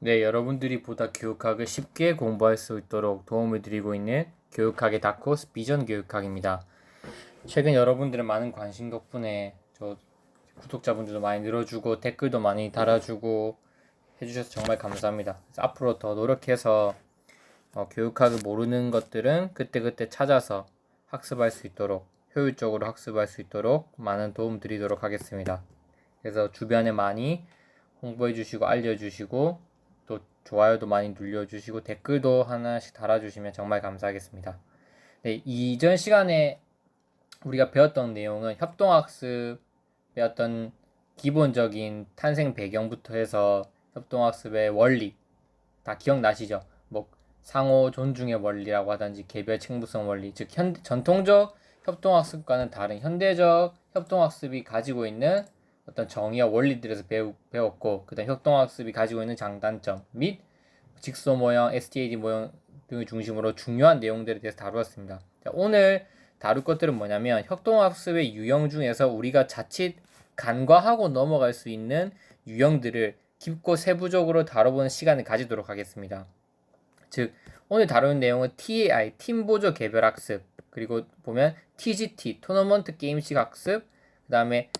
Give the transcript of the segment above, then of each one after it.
네, 여러분들이 보다 교육학을 쉽게 공부할 수 있도록 도움을 드리고 있는 교육학의 다크호스 비전 교육학입니다. 최근 여러분들의 많은 관심 덕분에 저 구독자분들도 많이 늘어주고 댓글도 많이 달아주고 해주셔서 정말 감사합니다. 그래서 앞으로 더 노력해서 교육학을 모르는 것들은 그때그때 찾아서 학습할 수 있도록 효율적으로 학습할 수 있도록 많은 도움 드리도록 하겠습니다. 그래서 주변에 많이 홍보해 주시고 알려주시고 또 좋아요도 많이 눌러주시고 댓글도 하나씩 달아주시면 정말 감사하겠습니다. 네, 이전 시간에 우리가 배웠던 내용은 협동학습의 어떤 기본적인 탄생 배경부터 해서 협동학습의 원리 다 기억나시죠? 뭐 상호 존중의 원리라고 하든지 개별 책무성 원리, 즉 전통적 협동학습과는 다른 현대적 협동학습이 가지고 있는 어떤 정의와 원리들에서 배웠고, 그 다음 협동학습이 가지고 있는 장단점 및 직소 모형, STAD 모형 등을 중심으로 중요한 내용들에 대해서 다루었습니다. 자, 오늘 다룰 것들은 뭐냐면 협동학습의 유형 중에서 우리가 자칫 간과하고 넘어갈 수 있는 유형들을 깊고 세부적으로 다뤄보는 시간을 가지도록 하겠습니다. 즉 오늘 다루는 내용은 TAI, 팀보조 개별학습, 그리고 보면 TGT, 토너먼트 게임식 학습, 그 다음에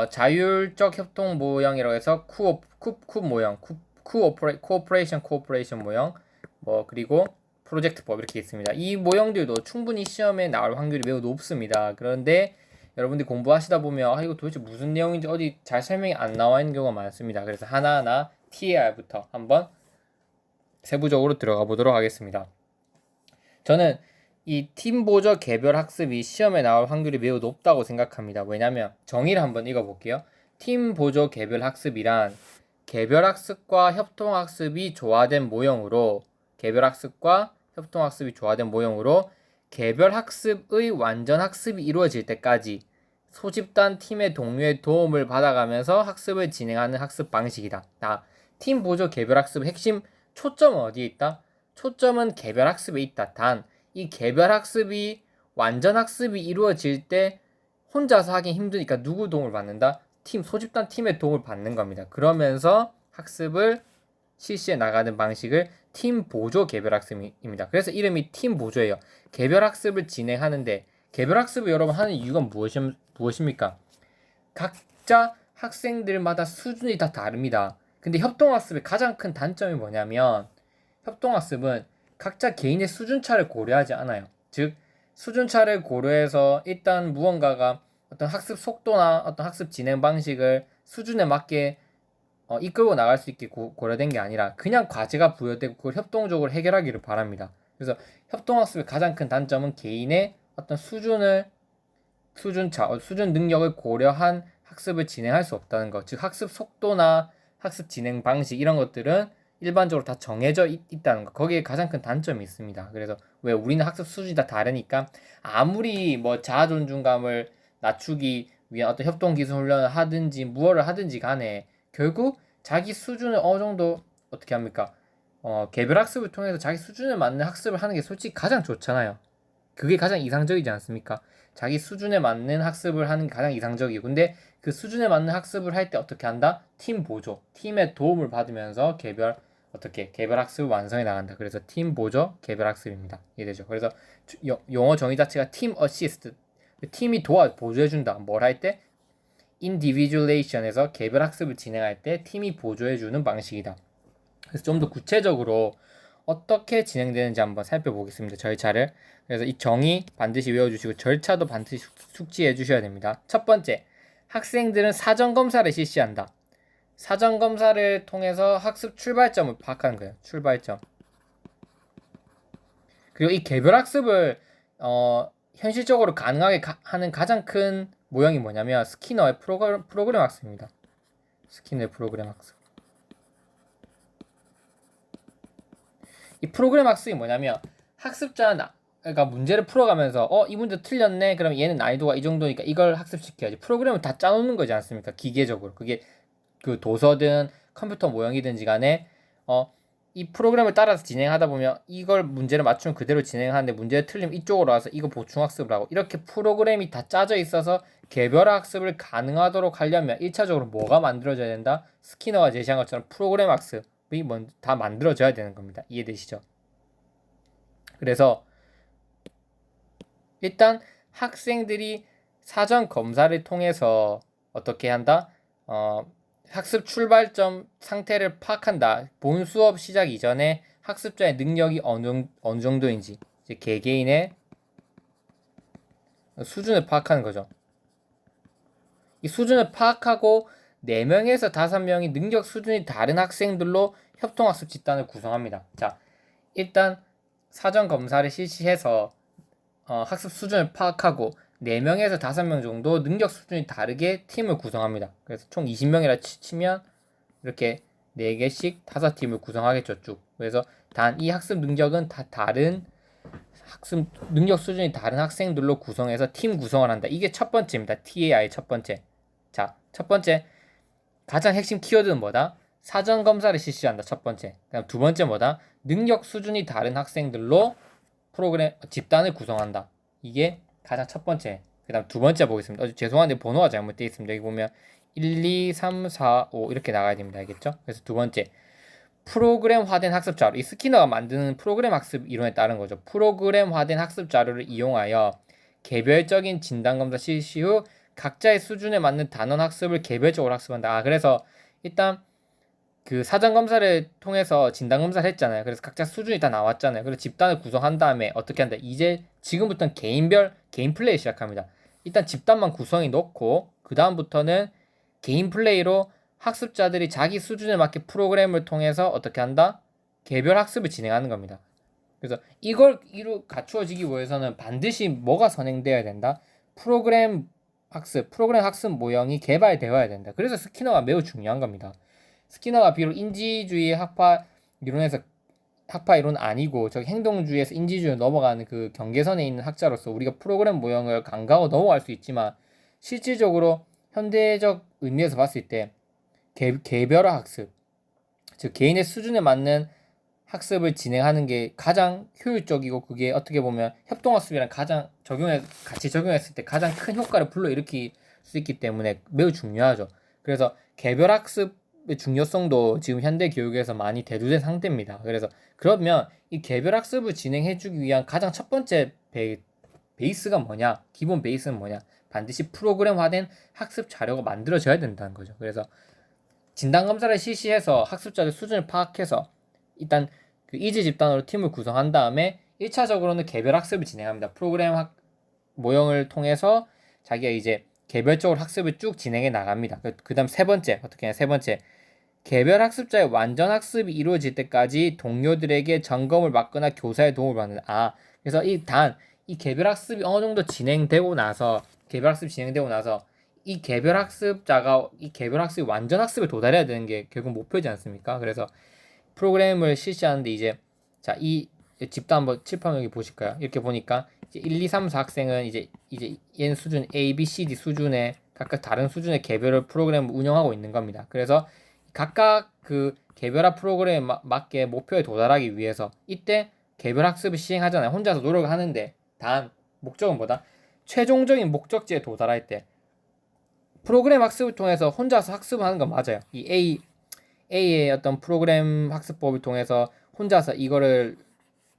자율적 협동 모형이라고 해서 쿱 모형, 코오퍼레이션 모형, 그리고 프로젝트법 이렇게 있습니다. 이 모형들도 충분히 시험에 나올 확률이 매우 높습니다. 그런데 여러분들이 공부하시다 보면 이거 도대체 무슨 내용인지 어디 잘 설명이 안 나와 있는 경우가 많습니다. 그래서 하나하나 TAR부터 한번 세부적으로 들어가 보도록 하겠습니다. 저는 이 팀보조 개별 학습이 시험에 나올 확률이 매우 높다고 생각합니다. 왜냐하면 정의를 한번 읽어볼게요. 팀보조 개별 학습이란 개별 학습과 협동 학습이 조화된 모형으로 개별 학습의 완전 학습이 이루어질 때까지 소집단 팀의 동료의 도움을 받아가면서 학습을 진행하는 학습 방식이다. 팀 보조 개별 학습의 핵심 초점은 어디에 있다? 초점은 개별 학습에 있다. 단 이 개별 학습이 완전 학습이 이루어질 때 혼자서 하기 힘드니까 누구 도움을 받는다? 소집단 팀의 도움을 받는 겁니다. 그러면서 학습을 실시해 나가는 방식을 팀 보조 개별 학습입니다. 그래서 이름이 팀 보조예요. 개별 학습을 진행하는데 개별 학습을 여러분 하는 이유가 무엇입니까? 각자 학생들마다 수준이 다 다릅니다. 근데 협동학습의 가장 큰 단점이 뭐냐면 협동학습은 각자 개인의 수준차를 고려하지 않아요. 즉 수준차를 고려해서 일단 무언가가 어떤 학습 속도나 어떤 학습 진행 방식을 수준에 맞게 이끌고 나갈 수 있게 고려된 게 아니라 그냥 과제가 부여되고 그걸 협동적으로 해결하기를 바랍니다. 그래서 협동학습의 가장 큰 단점은 개인의 어떤 수준 능력을 고려한 학습을 진행할 수 없다는 것. 즉 학습 속도나 학습 진행 방식 이런 것들은 일반적으로 다 정해져 있다는 것. 거기에 가장 큰 단점이 있습니다. 그래서 왜 우리는 학습 수준이 다 다르니까 아무리 자아 존중감을 낮추기 위한 어떤 협동 기술 훈련을 하든지 무엇을 하든지 간에 결국 자기 수준을 어느 정도 어떻게 합니까? 개별 학습을 통해서 자기 수준에 맞는 학습을 하는 게 솔직히 가장 좋잖아요. 그게 가장 이상적이지 않습니까? 자기 수준에 맞는 학습을 하는 게 가장 이상적이고, 근데 그 수준에 맞는 학습을 할 때 어떻게 한다? 팀 보조, 팀의 도움을 받으면서 개별 학습을 완성해 나간다. 그래서 팀 보조 개별 학습입니다. 이해되죠? 그래서 용어 정의 자체가 팀 어시스트, 팀이 보조해 준다. 뭘 할 때? 인디비주얼레이션에서 개별 학습을 진행할 때 팀이 보조해 주는 방식이다. 그래서 좀 더 구체적으로 어떻게 진행되는지 한번 살펴보겠습니다. 절차를. 그래서 이 정의 반드시 외워주시고 절차도 반드시 숙지해 주셔야 됩니다. 첫 번째, 학생들은 사전검사를 실시한다. 사전검사를 통해서 학습 출발점을 파악하는 거예요. 출발점. 그리고 이 개별학습을 현실적으로 가능하게 하는 가장 큰 모형이 뭐냐면 스키너의 프로그램 학습입니다. 스키너의 프로그램 학습. 이 프로그램 학습이 뭐냐면 학습자가 문제를 풀어가면서 이 문제 틀렸네. 그럼 얘는 난이도가 이 정도니까 이걸 학습시켜야지. 프로그램을 다 짜놓는 거지 않습니까? 기계적으로. 그게 그 도서든 컴퓨터 모형이든지 간에 이 프로그램을 따라서 진행하다 보면 이걸 문제를 맞추면 그대로 진행하는데 문제를 틀리면 이쪽으로 와서 이거 보충학습을 하고 이렇게 프로그램이 다 짜져 있어서 개별 학습을 가능하도록 하려면 1차적으로 뭐가 만들어져야 된다? 스키너가 제시한 것처럼 프로그램 학습, 먼저 다 만들어져야 되는 겁니다. 이해되시죠? 그래서 일단 학생들이 사전 검사를 통해서 어떻게 한다? 학습 출발점 상태를 파악한다. 본 수업 시작 이전에 학습자의 능력이 어느 정도인지 이제 개개인의 수준을 파악하는 거죠. 이 수준을 파악하고 4명에서 5명이 능력 수준이 다른 학생들로 협동학습 집단을 구성합니다. 자, 일단 사전 검사를 실시해서 학습 수준을 파악하고 4명에서 5명 정도 능력 수준이 다르게 팀을 구성합니다. 그래서 총 20명이라 치면 이렇게 4개씩 5팀을 구성하겠죠, 쭉. 그래서 단 이 학습 능력은 다 다른 학습 능력 수준이 다른 학생들로 구성해서 팀 구성을 한다. 이게 첫 번째입니다. TAI 첫 번째. 자, 첫 번째 가장 핵심 키워드는 뭐다? 사전 검사를 실시한다. 첫 번째. 그다음 두 번째 뭐다? 능력 수준이 다른 학생들로 프로그램 집단을 구성한다. 이게 가장 첫 번째. 그다음 두 번째 보겠습니다. 죄송한데 번호가 잘못되어 있습니다. 여기 보면 1, 2, 3, 4, 5 이렇게 나가야 됩니다. 알겠죠? 그래서 두 번째. 프로그램화된 학습 자료. 이 스키너가 만드는 프로그램 학습 이론에 따른 거죠. 프로그램화된 학습 자료를 이용하여 개별적인 진단 검사 실시 후 각자의 수준에 맞는 단원 학습을 개별적으로 학습한다. 그래서 일단 그 사전 검사를 통해서 진단 검사를 했잖아요. 그래서 각자 수준이 다 나왔잖아요. 그래서 집단을 구성한 다음에 어떻게 한다? 이제 지금부터는 개인 플레이 시작합니다. 일단 집단만 구성해 놓고 그 다음부터는 개인 플레이로 학습자들이 자기 수준에 맞게 프로그램을 통해서 어떻게 한다? 개별 학습을 진행하는 겁니다. 그래서 이걸 갖추어지기 위해서는 반드시 뭐가 선행되어야 된다? 프로그램 학습 모형이 개발되어야 된다. 그래서 스키너가 매우 중요한 겁니다. 스키너가 비록 인지주의 학파 이론 아니고 저기 행동주의에서 인지주의로 넘어가는 그 경계선에 있는 학자로서 우리가 프로그램 모형을 간과하고 넘어갈 수 있지만 실질적으로 현대적 의미에서 봤을 때 개별화 학습, 즉 개인의 수준에 맞는 학습을 진행하는 게 가장 효율적이고 그게 어떻게 보면 협동학습이랑 같이 적용했을 때 가장 큰 효과를 불러일으킬 수 있기 때문에 매우 중요하죠. 그래서 개별학습의 중요성도 지금 현대 교육에서 많이 대두된 상태입니다. 그래서 그러면 이 개별학습을 진행해주기 위한 가장 첫 번째 베이스가 뭐냐? 기본 베이스는 뭐냐? 반드시 프로그램화된 학습 자료가 만들어져야 된다는 거죠. 그래서 진단검사를 실시해서 학습자들 수준을 파악해서 일단 그 이지 집단으로 팀을 구성한 다음에 1차적으로는 개별 학습을 진행합니다. 프로그램 모형을 통해서 자기가 이제 개별적으로 학습을 쭉 진행해 나갑니다. 그 다음 세 번째, 어떻게 하냐, 세 번째. 개별 학습자의 완전 학습이 이루어질 때까지 동료들에게 점검을 받거나 교사의 도움을 받는, 그래서 이 개별 학습이 어느 정도 진행되고 나서, 이 개별 학습이 완전 학습에 도달해야 되는 게 결국 목표지 않습니까? 그래서 프로그램을 실시하는데 이제 이 집단 한번 칠판 여기 보실까요? 이렇게 보니까 이제 1, 2, 3, 4 학생은 이제 얘는 수준 A, B, C, D 수준의 각각 다른 수준의 개별 프로그램을 운영하고 있는 겁니다. 그래서 각각 그 개별화 프로그램에 맞게 목표에 도달하기 위해서 이때 개별 학습을 시행하잖아요. 혼자서 노력을 하는데 단 목적은 뭐다? 최종적인 목적지에 도달할 때 프로그램 학습을 통해서 혼자서 학습을 하는 건 맞아요. 이 A의 어떤 프로그램 학습법을 통해서 혼자서 이거를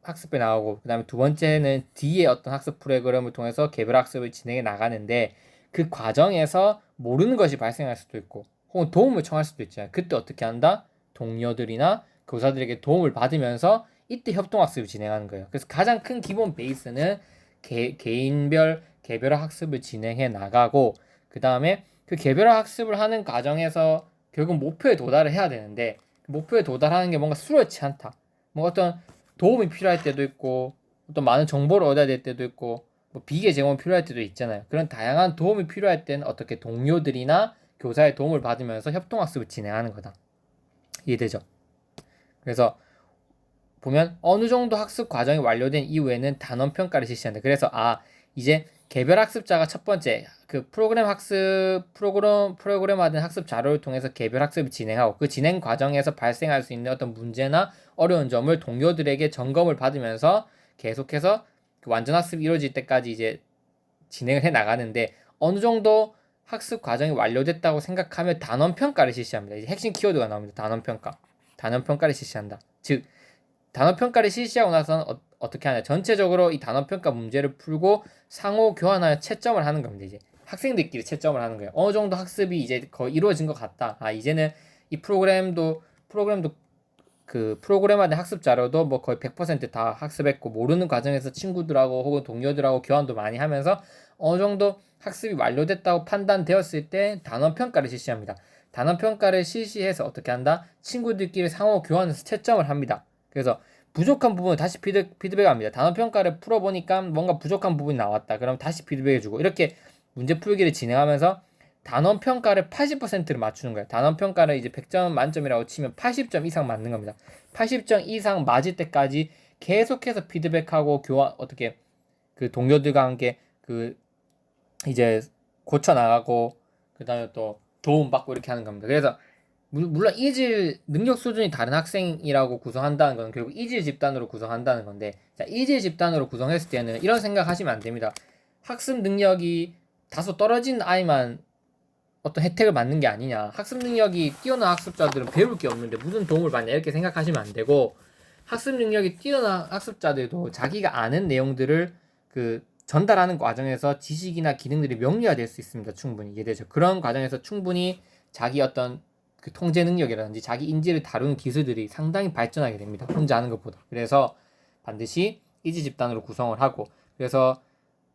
학습해 나가고 그 다음에 두 번째는 D의 어떤 학습 프로그램을 통해서 개별 학습을 진행해 나가는데 그 과정에서 모르는 것이 발생할 수도 있고 혹은 도움을 청할 수도 있잖아요. 그때 어떻게 한다? 동료들이나 교사들에게 도움을 받으면서 이때 협동학습을 진행하는 거예요. 그래서 가장 큰 기본 베이스는 개인별 개별화 학습을 진행해 나가고 그 다음에 그 개별화 학습을 하는 과정에서 결국 목표에 도달을 해야 되는데 목표에 도달하는 게 뭔가 수월치 않다. 뭔가 어떤 도움이 필요할 때도 있고 어떤 많은 정보를 얻어야 될 때도 있고 뭐 비계 제공이 필요할 때도 있잖아요. 그런 다양한 도움이 필요할 때는 어떻게 동료들이나 교사의 도움을 받으면서 협동학습을 진행하는 거다. 이해되죠? 그래서 보면 어느 정도 학습 과정이 완료된 이후에는 단원 평가를 실시한다. 그래서 이제 개별 학습자가 첫 번째 그 프로그램화된 학습 자료를 통해서 개별 학습을 진행하고 그 진행 과정에서 발생할 수 있는 어떤 문제나 어려운 점을 동료들에게 점검을 받으면서 계속해서 그 완전 학습이 이루어질 때까지 이제 진행을 해 나가는데 어느 정도 학습 과정이 완료됐다고 생각하면 단원 평가를 실시합니다. 이제 핵심 키워드가 나옵니다. 단원 평가. 단원평가를 실시한다. 즉 단원평가를 실시하고 나서는 어떻게 하냐, 전체적으로 이 단원평가 문제를 풀고 상호 교환하여 채점을 하는 겁니다. 이제 학생들끼리 채점을 하는 거예요. 어느 정도 학습이 이제 거의 이루어진 것 같다. 이제는 이 프로그램도 그 프로그램화된 학습 자료도 뭐 거의 100%다 학습했고, 모르는 과정에서 친구들하고 혹은 동료들하고 교환도 많이 하면서 어느 정도 학습이 완료됐다고 판단되었을 때 단원평가를 실시합니다. 단원평가를 실시해서 어떻게 한다? 친구들끼리 상호 교환해서 채점을 합니다. 그래서 부족한 부분을 다시 피드백합니다. 단원평가를 풀어보니까 뭔가 부족한 부분이 나왔다. 그럼 다시 피드백해주고, 이렇게 문제 풀기를 진행하면서 단원평가를 80%를 맞추는 거예요. 단원평가를 이제 100점 만점이라고 치면 80점 이상 맞는 겁니다. 80점 이상 맞을 때까지 계속해서 피드백하고 교환, 어떻게 그 동료들과 함께 그 이제 고쳐 나가고, 그 다음에 또 도움받고 이렇게 하는 겁니다. 그래서 물론 이질 능력 수준이 다른 학생이라고 구성한다는 건 결국 이질 집단으로 구성한다는 건데, 자, 이질 집단으로 구성했을 때는 이런 생각하시면 안 됩니다. 학습 능력이 다소 떨어진 아이만 어떤 혜택을 받는 게 아니냐, 학습 능력이 뛰어난 학습자들은 배울 게 없는데 무슨 도움을 받냐, 이렇게 생각하시면 안 되고, 학습 능력이 뛰어난 학습자들도 자기가 아는 내용들을 그 전달하는 과정에서 지식이나 기능들이 명료화될 수 있습니다. 충분히 이해되죠? 그런 과정에서 충분히 자기 어떤 그 통제 능력이라든지 자기 인지를 다루는 기술들이 상당히 발전하게 됩니다. 혼자 하는 것보다. 그래서 반드시 이지 집단으로 구성을 하고, 그래서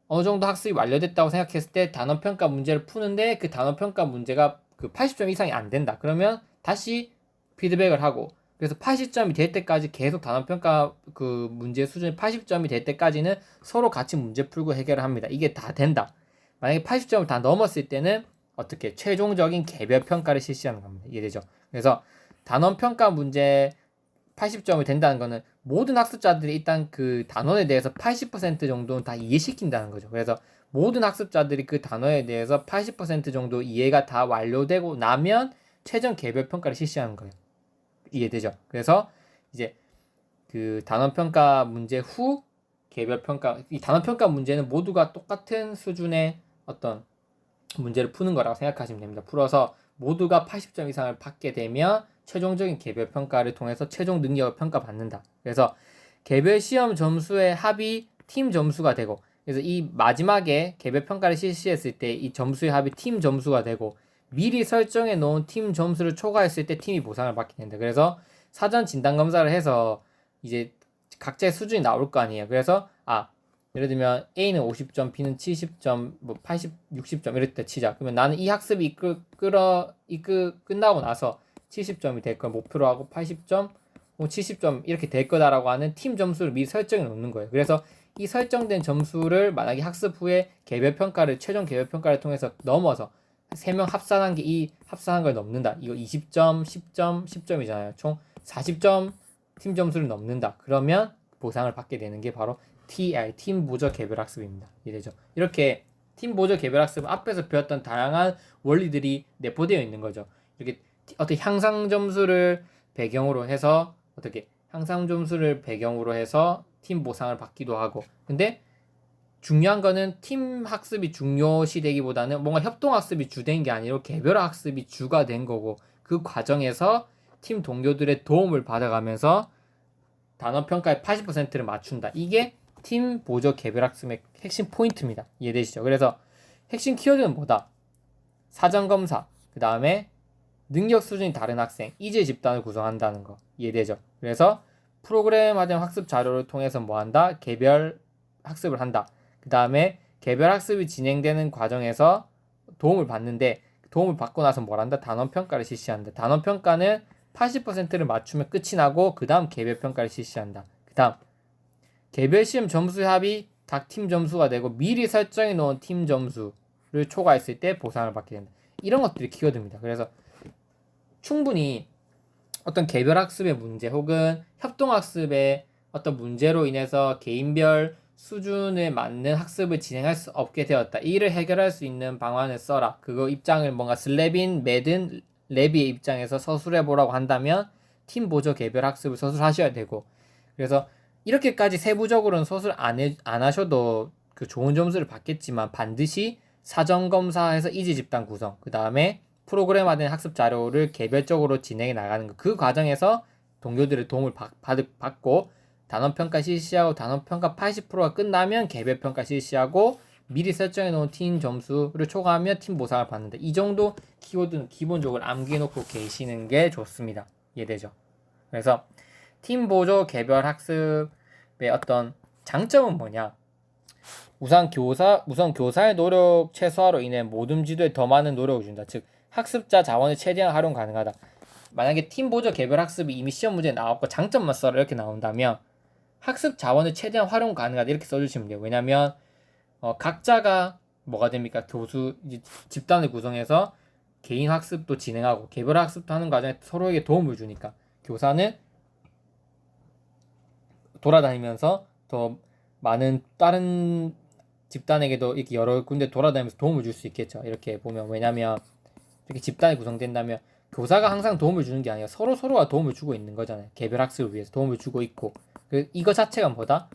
어느 정도 학습이 완료됐다고 생각했을 때 단원평가 문제를 푸는데 그 단원평가 문제가 그 80점 이상이 안 된다. 그러면 다시 피드백을 하고, 그래서 80점이 될 때까지 계속 단원평가 그 문제 수준이 80점이 될 때까지는 서로 같이 문제 풀고 해결을 합니다. 이게 다 된다. 만약에 80점을 다 넘었을 때는 어떻게 최종적인 개별평가를 실시하는 겁니다. 이해되죠? 그래서 단원평가 문제 80점이 된다는 거는 모든 학습자들이 일단 그 단원에 대해서 80% 정도는 다 이해시킨다는 거죠. 그래서 모든 학습자들이 그 단어에 대해서 80% 정도 이해가 다 완료되고 나면 최종 개별평가를 실시하는 거예요. 이해되죠? 그래서 이제 그 단원평가 문제 후 개별평가, 이 단원평가 문제는 모두가 똑같은 수준의 어떤 문제를 푸는 거라고 생각하시면 됩니다. 풀어서 모두가 80점 이상을 받게 되면 최종적인 개별평가를 통해서 최종 능력을 평가받는다. 그래서 개별 시험 점수의 합이 팀 점수가 되고, 그래서 이 마지막에 개별평가를 실시했을 때 이 점수의 합이 팀 점수가 되고, 미리 설정해 놓은 팀 점수를 초과했을 때 팀이 보상을 받게 된다. 그래서 사전 진단 검사를 해서 이제 각자의 수준이 나올 거 아니에요. 그래서 예를 들면 A는 50점, B는 70점, 뭐 80, 60점 이럴 때 치자. 그러면 나는 이 학습이 끝나고 나서 70점이 될 걸 목표로 하고 80점, 70점 이렇게 될 거다라고 하는 팀 점수를 미리 설정해 놓는 거예요. 그래서 이 설정된 점수를 만약에 학습 후에 최종 개별평가를 통해서 넘어서 3명 합산한 게 이 합산한 걸 넘는다. 이거 20점, 10점, 10점이잖아요. 총 40점 팀 점수를 넘는다. 그러면 보상을 받게 되는 게 바로 TI, 팀 보조 개별 학습입니다. 이래죠. 이렇게 팀 보조 개별 학습은 앞에서 배웠던 다양한 원리들이 내포되어 있는 거죠. 이렇게 어떻게 향상 점수를 배경으로 해서 팀 보상을 받기도 하고. 근데 중요한 거는 팀 학습이 중요시되기보다는 뭔가 협동 학습이 주된 게 아니라 개별 학습이 주가 된 거고, 그 과정에서 팀 동료들의 도움을 받아가면서 단원평가의 80%를 맞춘다. 이게 팀 보조 개별 학습의 핵심 포인트입니다. 이해되시죠? 그래서 핵심 키워드는 뭐다? 사전검사, 그 다음에 능력 수준이 다른 학생, 이질 집단을 구성한다는 거. 이해되죠? 그래서 프로그램화된 학습 자료를 통해서 뭐 한다? 개별 학습을 한다. 그 다음에 개별 학습이 진행되는 과정에서 도움을 받는데, 도움을 받고 나서 뭘 한다? 단원평가를 실시한다. 단원평가는 80%를 맞추면 끝이 나고, 그 다음 개별평가를 실시한다. 그 다음 개별 시험 점수 합이 각 팀 점수가 되고, 미리 설정해 놓은 팀 점수를 초과했을 때 보상을 받게 된다. 이런 것들이 키워드입니다. 그래서 충분히 어떤 개별 학습의 문제 혹은 협동 학습의 어떤 문제로 인해서 개인별 수준에 맞는 학습을 진행할 수 없게 되었다. 이를 해결할 수 있는 방안을 써라. 그거 입장을 뭔가 슬래빈, 매든, 레비의 입장에서 서술해 보라고 한다면 팀 보조 개별 학습을 서술하셔야 되고, 그래서 이렇게까지 세부적으로는 서술 안 하셔도 그 좋은 점수를 받겠지만, 반드시 사전 검사에서 이지 집단 구성, 그 다음에 프로그램화된 학습 자료를 개별적으로 진행해 나가는 거, 그 과정에서 동료들의 도움을 받고 단원평가 실시하고 단원평가 80%가 끝나면 개별평가 실시하고 미리 설정해 놓은 팀 점수를 초과하면 팀 보상을 받는다. 이 정도 키워드는 기본적으로 암기해 놓고 계시는 게 좋습니다. 이해되죠? 그래서 팀 보조 개별 학습의 어떤 장점은 뭐냐? 우선 교사의 노력 최소화로 인해 모든 지도에 더 많은 노력을 준다. 즉 학습자 자원을 최대한 활용 가능하다. 만약에 팀 보조 개별 학습이 이미 시험 문제에 나왔고 장점만 써라 이렇게 나온다면 학습 자원을 최대한 활용 가능하다 이렇게 써주시면 돼요. 왜냐면 각자가 뭐가 됩니까? 교수 집단을 구성해서 개인 학습도 진행하고 개별 학습도 하는 과정에 서로에게 도움을 주니까 교사는 돌아다니면서 더 많은 다른 집단에게도 이렇게 여러 군데 돌아다니면서 도움을 줄 수 있겠죠. 이렇게 보면 왜냐면 이렇게 집단이 구성된다면 교사가 항상 도움을 주는 게 아니라 서로가 도움을 주고 있는 거잖아요. 개별 학습을 위해서 도움을 주고 있고 이거 자체가 뭐다?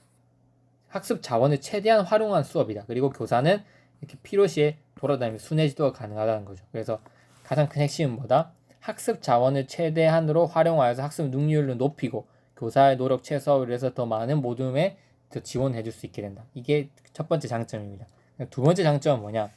학습 자원을 최대한 활용한 수업이다. 그리고 교사는 이렇게 필요시에 돌아다니면서 순회 지도가 가능하다는 거죠. 그래서 가장 큰 핵심은 뭐다? 학습 자원을 최대한으로 활용하여서 학습 능률을 높이고 교사의 노력 최소화를 위해서 더 많은 모둠에 더 지원해 줄 수 있게 된다. 이게 첫 번째 장점입니다. 두 번째 장점은 뭐냐?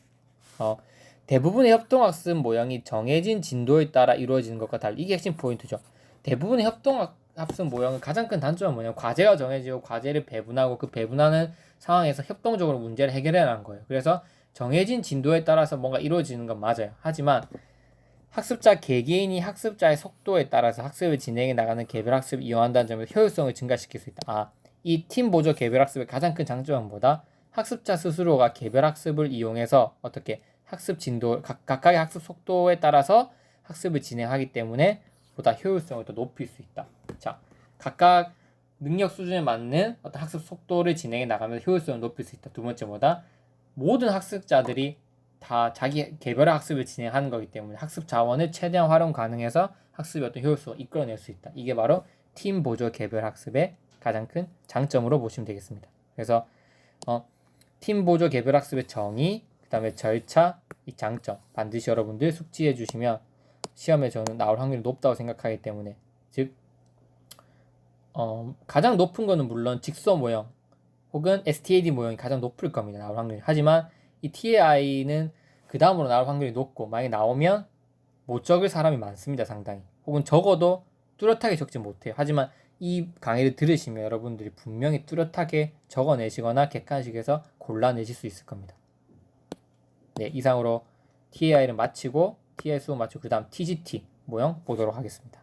대부분의 협동학습 모형이 정해진 진도에 따라 이루어지는 것과 달리 이게 핵심 포인트죠. 대부분의 협동학습 모형은 가장 큰 단점은 뭐냐? 과제가 정해지고 과제를 배분하고 그 배분하는 상황에서 협동적으로 문제를 해결해 나가는 거예요. 그래서 정해진 진도에 따라서 뭔가 이루어지는 건 맞아요. 하지만 학습자 개개인이 학습자의 속도에 따라서 학습을 진행해 나가는 개별 학습을 이용한다는 점에서 효율성을 증가시킬 수 있다. 이 팀 보조 개별 학습의 가장 큰 장점은 뭐다? 학습자 스스로가 개별 학습을 이용해서 어떻게 학습 진도 각각의 학습 속도에 따라서 학습을 진행하기 때문에 보다 효율성을 더 높일 수 있다. 자, 각각 능력 수준에 맞는 어떤 학습 속도를 진행해 나가면서 효율성을 높일 수 있다. 두 번째 뭐다? 모든 학습자들이 다 자기 개별의 학습을 진행하는 거기 때문에 학습 자원을 최대한 활용 가능해서 학습의 어떤 효율성을 이끌어낼 수 있다. 이게 바로 팀 보조 개별 학습의 가장 큰 장점으로 보시면 되겠습니다. 그래서 팀 보조 개별 학습의 정의, 그 다음에 절차, 이 장점 반드시 여러분들 숙지해 주시면 시험에 저는 나올 확률이 높다고 생각하기 때문에 즉 가장 높은 거는 물론 직소 모형 혹은 STAD 모형이 가장 높을 겁니다. 나올 확률이. 하지만 이 TAI는 그 다음으로 나올 확률이 높고 만약에 나오면 못 적을 사람이 많습니다. 상당히. 혹은 적어도 뚜렷하게 적지 못해요. 하지만 이 강의를 들으시면 여러분들이 분명히 뚜렷하게 적어내시거나 객관식에서 골라내실 수 있을 겁니다. 네, 이상으로 TAI를 마치고 TI 수업 마치고 그 다음 TGT 모형 보도록 하겠습니다.